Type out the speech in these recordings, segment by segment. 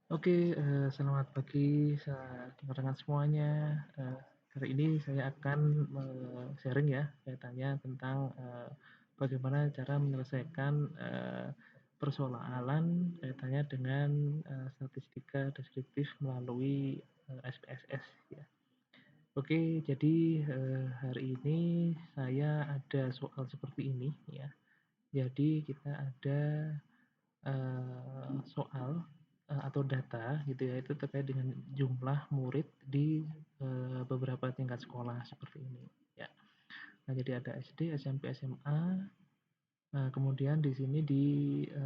Oke, selamat pagi rekan-rekan semuanya. Kali ini saya akan sharing ya, kaitannya tentang bagaimana cara menyelesaikan persoalan kaitannya dengan statistika deskriptif melalui SPSS ya. Oke, jadi hari ini saya ada soal seperti ini ya. Jadi kita ada soal atau data gitu ya, itu terkait dengan jumlah murid di beberapa tingkat sekolah seperti ini ya. Nah, jadi ada SD, SMP, SMA. Kemudian di sini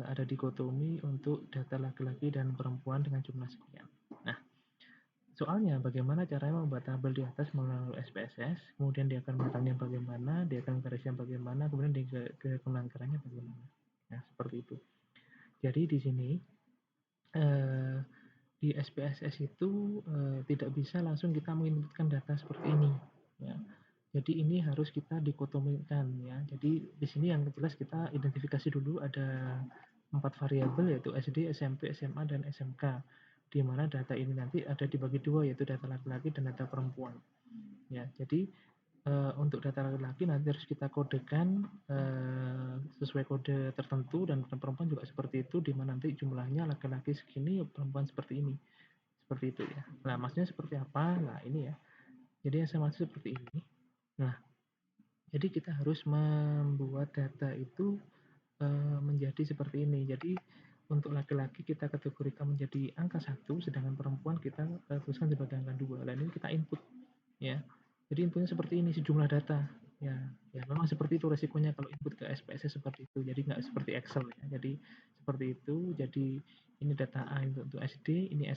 ada dikotomi untuk data laki-laki dan perempuan dengan jumlah sekian. Nah, soalnya bagaimana caranya membuat tabel di atas melalui SPSS, kemudian dia akan matangnya bagaimana, dia akan garisnya bagaimana, kemudian dia kelangkarannya bagaimana. Nah, seperti itu. Jadi di sini eh, di SPSS itu tidak bisa langsung kita menginputkan data seperti ini ya. Jadi ini harus kita dikotomikan ya. Jadi di sini yang jelas kita identifikasi dulu ada 4 variabel yaitu SD, SMP, SMA, dan SMK. Di mana data ini nanti ada dibagi dua yaitu data laki-laki dan data perempuan. Ya, jadi untuk data laki-laki nanti harus kita kodekan sesuai kode tertentu dan perempuan juga seperti itu di mana nanti jumlahnya laki-laki segini, perempuan seperti ini. Seperti itu ya. Nah, maksudnya seperti apa? Nah, ini ya. Jadi yang saya maksud seperti ini. Nah, jadi kita harus membuat data itu menjadi seperti ini. Jadi untuk laki-laki kita kategorikan menjadi angka 1, sedangkan perempuan kita tuliskan sebagai angka 2. Dan ini kita input ya. Jadi inputnya seperti ini sejumlah data. Ya, ya memang seperti itu resikonya kalau input ke SPSS seperti itu. Jadi nggak seperti Excel ya. Jadi seperti itu. Jadi ini data A untuk SD, ini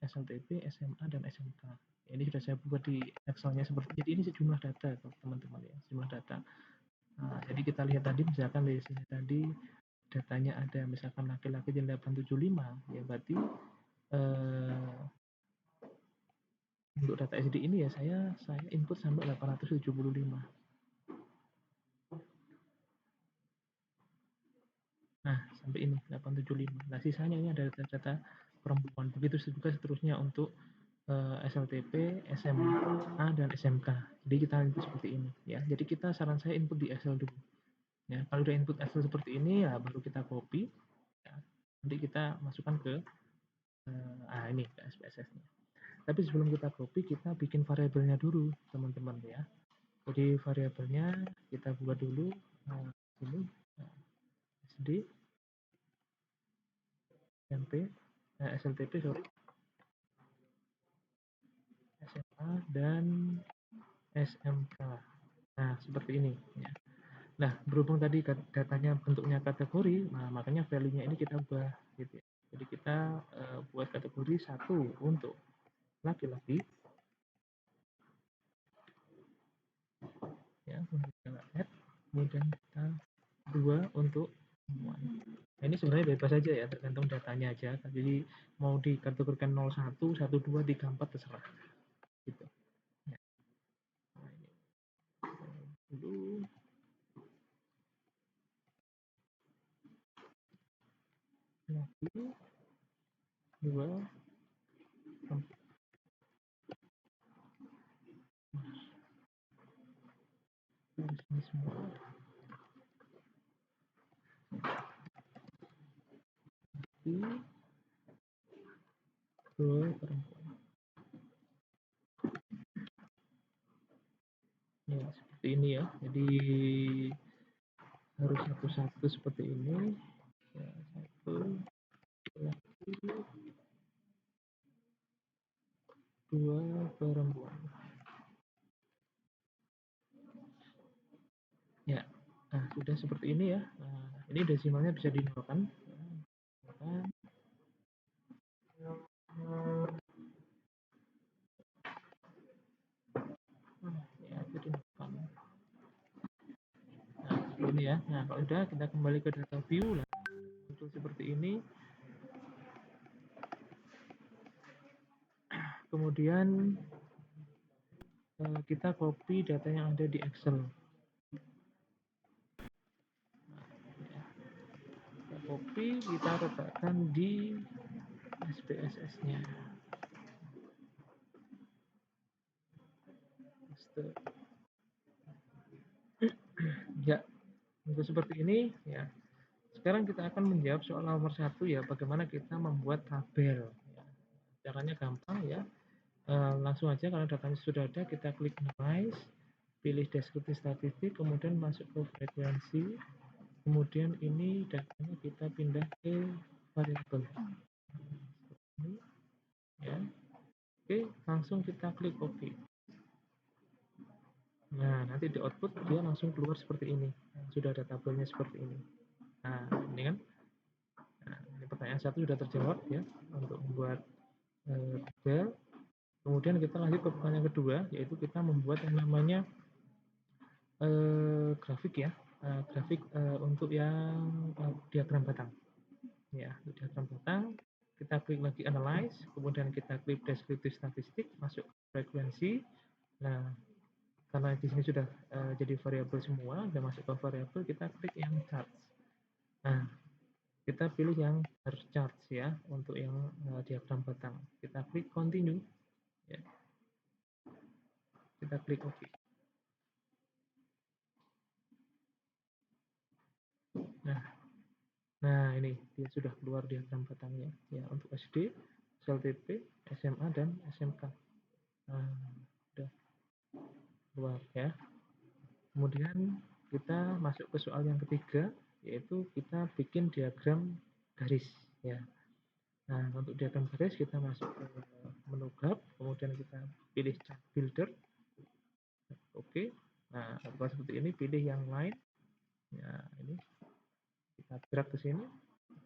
SLTP, SMA, dan SMK. Ini sudah saya buat di Excel-nya seperti jadi ini sejumlah data teman-teman ya, sejumlah data. Nah, jadi kita lihat tadi misalkan di sini tadi datanya ada misalkan laki-laki di 875 ya berarti untuk data SD ini ya saya input sampai 875. Nah, sampai ini 875. Nah, sisanya ini ada data-data perempuan. Begitu juga seterusnya untuk SLTP, SMA, dan SMK. Jadi kita input seperti ini ya. Jadi kita saran saya input di Excel dulu. Ya, kalau udah input Excel seperti ini ya baru kita copy. Ya. Nanti kita masukkan ke ini ke SPSS-nya. Tapi sebelum kita copy, kita bikin variabelnya dulu, teman-teman ya. Jadi variabelnya kita buat dulu ini SD, SMP, SLTP, sorry, SMA, dan SMK. Nah, seperti ini. Ya. Nah, berhubung tadi datanya bentuknya kategori, nah makanya value-nya ini kita ubah. Gitu ya. Jadi kita buat kategori 1 untuk laki-laki, ya, untuk add, kemudian kita 2 untuk perempuan. Nah, ini sebenarnya bebas saja ya, tergantung datanya aja. Jadi mau dikategorikan 01, 12, 3, 4 terserah. Gitu. Ya. Nah, ini dulu laki 2 ini semua laki 2 perempuan. Ya, seperti ini ya. Jadi harus satu-satu seperti ini. Ya, satu laki 2 perempuan. Ya, nah sudah seperti ini ya. Nah, ini desimalnya bisa dinolkan. Ya, itu dinolkan. Nah, seperti ini ya. Nah, kalau udah kita kembali ke data view lah. Muncul seperti ini. Kemudian kita copy data yang ada di Excel. Kita copy, kita letakkan di SPSS-nya. Ya, untuk seperti ini ya. Sekarang kita akan menjawab soal nomor 1 ya, bagaimana kita membuat tabel. Ya. Caranya gampang ya. Langsung aja kalau datanya sudah ada, kita klik analyze, pilih deskriptif statistik, kemudian masuk ke frekuensi, kemudian ini datanya kita pindah ke variabel. Ini, ya. Oke, langsung kita klik OK. Nah, nanti di output dia langsung keluar seperti ini. Sudah ada tabelnya seperti ini. Nah, ini kan. Nah, ini pertanyaan 1 sudah terjawab ya untuk membuat tabel. Kemudian kita lanjut ke pertanyaan kedua, yaitu kita membuat yang namanya grafik ya, grafik untuk yang diagram batang. Ya, diagram batang, kita klik lagi analyze, kemudian kita klik deskriptif statistik, masuk frekuensi. Nah, karena di sini sudah jadi variabel semua, sudah masuk ke variabel, kita klik yang charts. Nah, kita pilih yang charts ya, untuk yang diagram batang. Kita klik continue, ya. Kita klik OK. Nah, ini dia sudah keluar diagram batangnya ya untuk SD, SLTP, SMA dan SMK. Nah, sudah keluar ya. Kemudian kita masuk ke soal yang ketiga, yaitu kita bikin diagram garis ya. Nah, untuk diagram garis kita masuk ke menu graph, kemudian kita pilih chart builder. Oke. Nah, setelah seperti ini pilih yang lain. Ya, ini kita drag ke sini.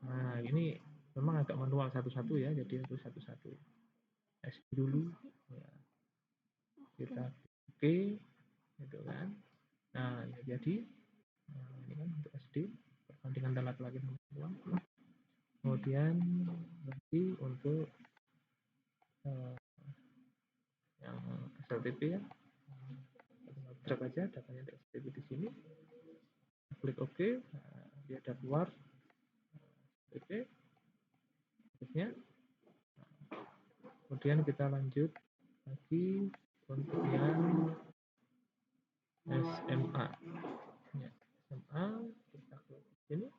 Nah, ini memang agak manual satu-satu ya, jadi itu satu-satu. SD dulu, ya. Kita oke, gitu kan. Nah, ini jadi, nah, ini kan untuk SD, perbandingan antara laki-laki dan perempuan. Kemudian lagi untuk yang SLTP ya, drag aja datanya di SLTP di sini, klik OK, nah, dia ada keluar SLTP, terusnya. Kemudian kita lanjut lagi untuk yang SMA ya, SMA kita klik sini,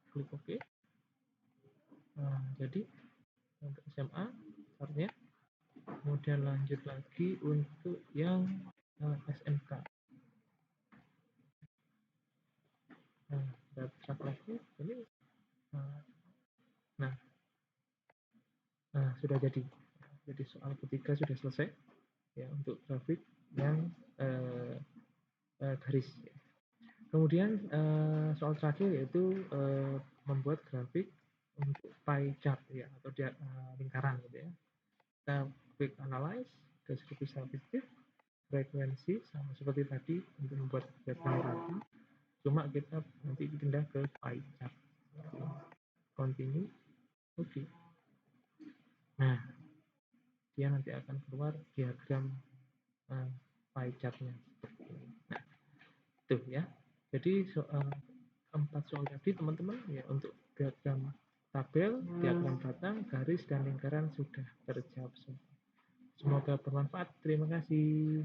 klik OK. Nah, jadi untuk SMA chartnya, kemudian lanjut lagi untuk yang SMK. Nah, kita chart lagi ini. Nah, sudah jadi. Jadi soal ketiga sudah selesai ya untuk grafik yang garis. Kemudian soal terakhir yaitu membuat grafik untuk pie chart ya, atau dia lingkaran gitu ya. Kita klik analyze, deskripsi statistik, frekuensi sama seperti tadi untuk membuat diagram tadi. Cuma kita nanti pindah ke pie chart. Continue. Oke. Nah, dia nanti akan keluar diagram pie chartnya seperti ini. Nah, itu ya. Jadi soal 4 soal tadi teman-teman ya, untuk diagram tabel, diagram batang, garis dan lingkaran sudah terjawab semua. Semoga bermanfaat. Terima kasih.